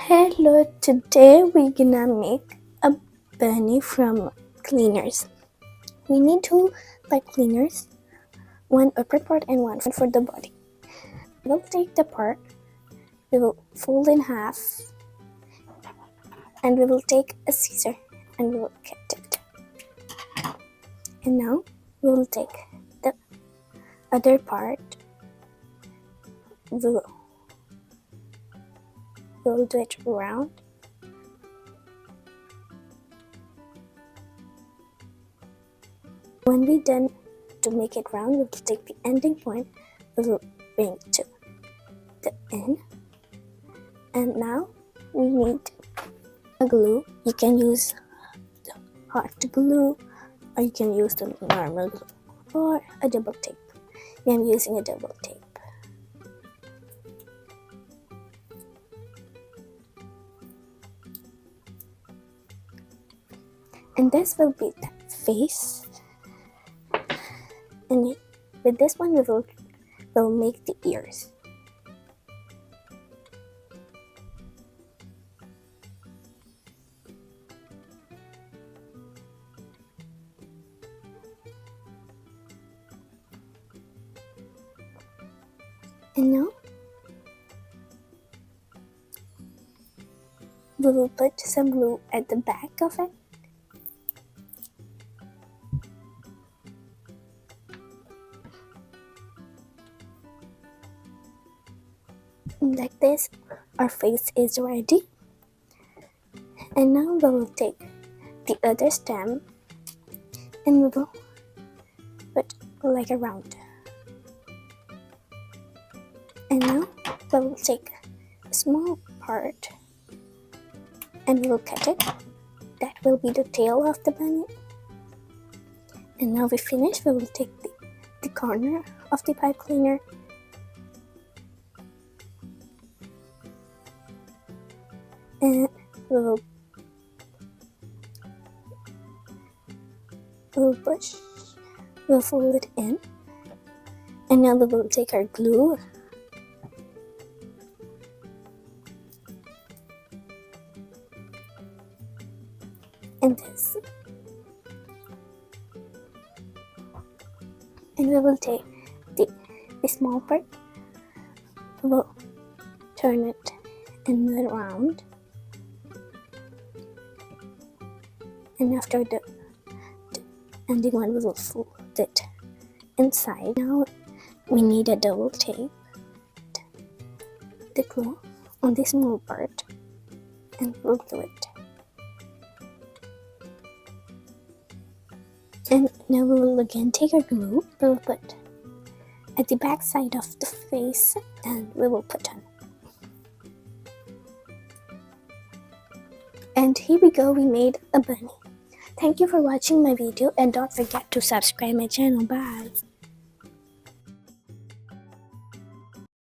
Hello, today we're gonna make a bunny from cleaners. We need two pipe cleaners, one upper part and one for the body. We'll take the part, we will fold in half, and we will take a scissor and we will cut it. And now we will take the other part, we'll do it round. When we're done to make it round, we'll take the ending point, we will bring to the end. And now we need a glue. You can use the hot glue, or you can use the normal glue, or a double tape. I'm using a double tape. And this will be the face. And with this one, we'll make the ears. And now we will put some glue at the back of it. Like this, our face is ready. And now we will take the other stem and we will put like a round. And now we will take a small part and we will cut it. That will be the tail of the bunny. And now we finish, we will take the corner of the pipe cleaner and we'll fold it in. And now we will take our glue and this, and we will take the small part, we will turn it in the round, and after the ending one, we will fold it inside. Now we need a double tape, the glue on the small part, and we'll glue it. And now we will again take our glue, we will put at the back side of the face and we will put on. And here we go, we made a bunny. Thank you for watching my video and don't forget to subscribe my channel. Bye.